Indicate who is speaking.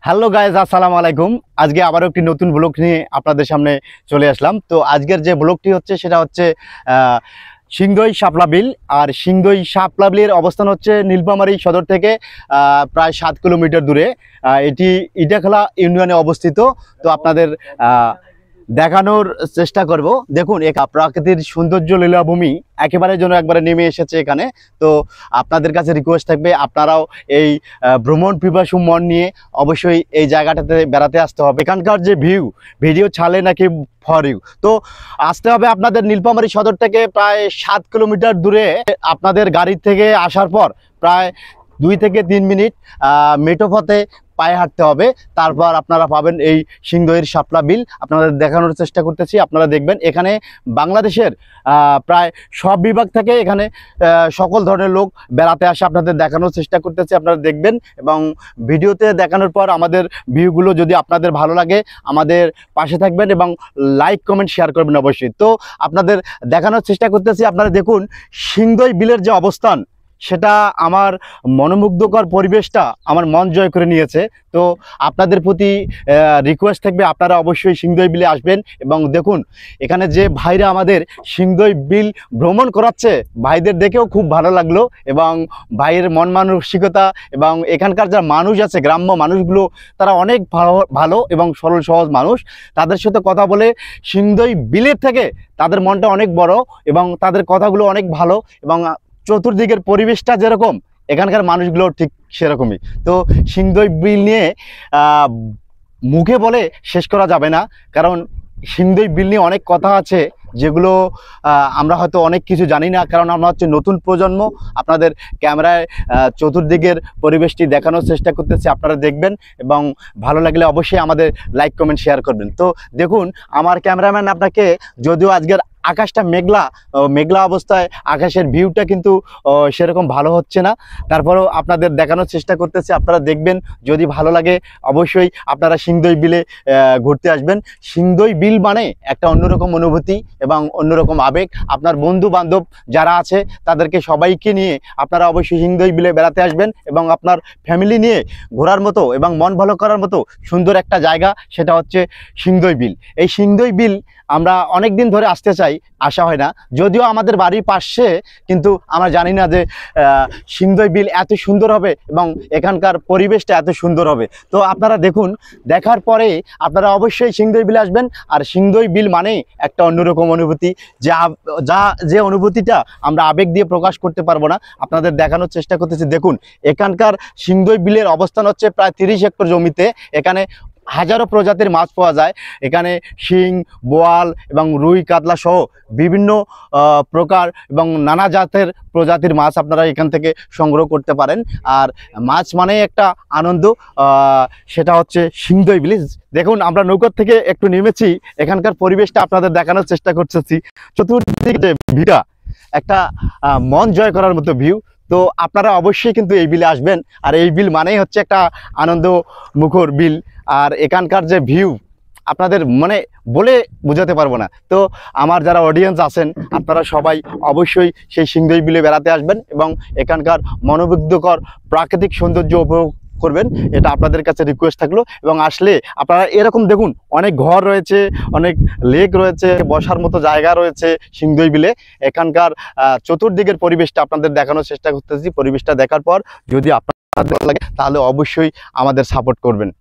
Speaker 1: Hello guys, আসসালামু আলাইকুম। আজকে আবারও একটি নতুন ব্লগ নিয়ে আপনাদের সামনে চলে আসলাম। তো আজকের যে ব্লগটি হচ্ছে সেটা হচ্ছে সিংদই শাপলা বিল। আর সিংদই শাপলা বিলের অবস্থান হচ্ছে নীলফামারী সদর থেকে প্রায় 7 কিলোমিটার দূরে। এটি ইটাখলা ইউনিয়নে অবস্থিত। তো আপনাদের দেখানোর চেষ্টা করব। দেখুন, প্রাকৃতিক সৌন্দর্য লীলাভূমি একেবারে যেন একবারে নেমে এসেছে এখানে। তো আপনাদের কাছে রিকোয়েস্ট থাকবে, আপনারাও এই ভ্রমণ পিপাসু মন নিয়ে অবশ্যই এই জায়গাটাতে বেড়াতে আসতে হবে। এখানকার যে ভিডিও ছাড়লে নাকি ফর ইউ। তো আসতে হবে আপনাদের নীলফামারী সদর থেকে প্রায় 7 কিলোমিটার দূরে। আপনাদের গাড়ি থেকে আসার পর প্রায় 2 থেকে 3 মিনিট মেঠো পথে পায়ে হাঁটতে হবে। তারপর আপনারা পাবেন এই সিংদইয়ের শাপলা বিল। আপনাদের দেখানোর চেষ্টা করতেছি, আপনারা দেখবেন। এখানে বাংলাদেশের প্রায় সব বিভাগ থেকে এখানে সকল ধরনের লোক বেড়াতে আসে। আপনাদের দেখানোর চেষ্টা করতেছি, আপনারা দেখবেন। এবং ভিডিওতে দেখানোর পর আমাদের ভিউগুলো যদি আপনাদের ভালো লাগে আমাদের পাশে থাকবেন এবং লাইক কমেন্ট শেয়ার করবেন অবশ্যই। তো আপনাদের দেখানোর চেষ্টা করতেছি, আপনারা দেখুন সিংদই বিলের যে অবস্থান, সেটা আমার মনোমুগ্ধকর পরিবেশটা আমার মন জয় করে নিয়েছে। তো আপনাদের প্রতি রিকোয়েস্ট থাকবে, আপনারা অবশ্যই সিংদই বিলে আসবেন এবং দেখুন এখানে যে ভাইরা আমাদের সিংদই বিল ভ্রমণ করাচ্ছে, ভাইদের দেখেও খুব ভালো লাগলো। এবং ভাইয়ের মন মানসিকতা এবং এখানকার যা মানুষ আছে, গ্রাম্য মানুষগুলো, তারা অনেক ভালো এবং সরল সহজ মানুষ। তাদের সাথে কথা বলে সিংদই বিলের থেকে তাদের মনটা অনেক বড় এবং তাদের কথাগুলো অনেক ভালো। এবং চতুর্দিকের পরিবেশটা যেরকম, এখানকার মানুষগুলো ঠিক সেরকমই। তো সিংদই বিল নিয়ে মুখে বলে শেষ করা যাবে না, কারণ সিংদই বিল নিয়ে অনেক কথা আছে যেগুলো আমরা হয়তো অনেক কিছু জানি না, কারণ আমরা হচ্ছে নতুন প্রজন্ম। আপনাদের ক্যামেরায় চতুর্দিকের পরিবেশটি দেখানোর চেষ্টা করতেছি, আপনারা দেখবেন এবং ভালো লাগলে অবশ্যই আমাদের লাইক কমেন্ট শেয়ার করবেন। তো দেখুন, আমার ক্যামেরাম্যান আপনাকে, যদিও আজকের আকাশটা মেঘলা অবস্থায়, আকাশের ভিউটা কিন্তু সেরকম ভালো হচ্ছে না, তারপরেও আপনাদের দেখানোর চেষ্টা করতেছি, আপনারা দেখবেন। যদি ভালো লাগে অবশ্যই আপনারা সিংদই বিলে ঘুরতে আসবেন। সিংদই বিল মানে একটা অন্যরকম অনুভূতি এবং অন্যরকম আবেগ। আপনার বন্ধু বান্ধব যারা আছে তাদেরকে সবাইকে নিয়ে আপনারা অবশ্যই সিংদই বিলে বেড়াতে আসবেন এবং আপনার ফ্যামিলি নিয়ে ঘোরার মতো এবং মন ভালো করার মতো সুন্দর একটা জায়গা, সেটা হচ্ছে সিংদই বিল। এই সিংদই বিল আমরা অনেক দিন ধরে আসতে চাই, আসা হয় না। যদিও আমাদের বাড়ির পাশে, কিন্তু আমরা জানি না যে সিংদই বিল এত সুন্দর হবে এবং এখানকার পরিবেশটা এত সুন্দর হবে। তো আপনারা দেখুন, দেখার পরে আপনারা অবশ্যই সিংদই বিলে আসবেন। আর সিংদই বিল মানে একটা অন্যরকম অনুভূতি, যে অনুভূতিটা আমরা আবেগ দিয়ে প্রকাশ করতে পারবো না। আপনাদের দেখানোর চেষ্টা করতেছি। দেখুন, এখানকার সিংদই বিলের অবস্থান হচ্ছে প্রায় 30 হেক্টর জমিতে। এখানে হাজারো প্রজাতির মাছ পাওয়া যায়। এখানে শিং, বোয়াল এবং রুই, কাতলা সহ বিভিন্ন প্রকার এবং নানা জাতের প্রজাতির মাছ আপনারা এখান থেকে সংগ্রহ করতে পারেন। আর মাছ মানেই একটা আনন্দ, সেটা হচ্ছে সিংদই বিল। দেখুন, আমরা নৌকার থেকে একটু নেমেছি, এখানকার পরিবেশটা আপনাদের দেখানোর চেষ্টা করতেছি। চতুর্দিকে ভিউটা একটা মন জয় করার মতো ভিউ। তো আপনারা অবশ্যই কিন্তু এই বিলে আসবেন। আর এই বিল মানেই হচ্ছে একটা আনন্দ মুখর বিল। আর এখানকার যে ভিউ আপনাদের মানে বলে বোঝাতে পারবো না। তো আমার যারা অডিয়েন্স আছেন, আপনারা সবাই অবশ্যই সেই সিংদই বিলে বেড়াতে আসবেন এবং এখানকার মনোমুগ্ধকর প্রাকৃতিক সৌন্দর্য উপভোগ করবেন, এটা আপনাদের কাছে রিকোয়েস্ট থাকলো। এবং আসলে আপনারা এরকম দেখুন, অনেক ঘর রয়েছে, অনেক লেক রয়েছে, বসার মতো জায়গা রয়েছে সিংদই বিলে। এখানকার চতুর্দিকের পরিবেশটা আপনাদের দেখানোর চেষ্টা করতেছি। পরিবেশটা দেখার পর যদি আপনাদের ভালো লাগে তাহলে অবশ্যই আমাদের সাপোর্ট করবেন।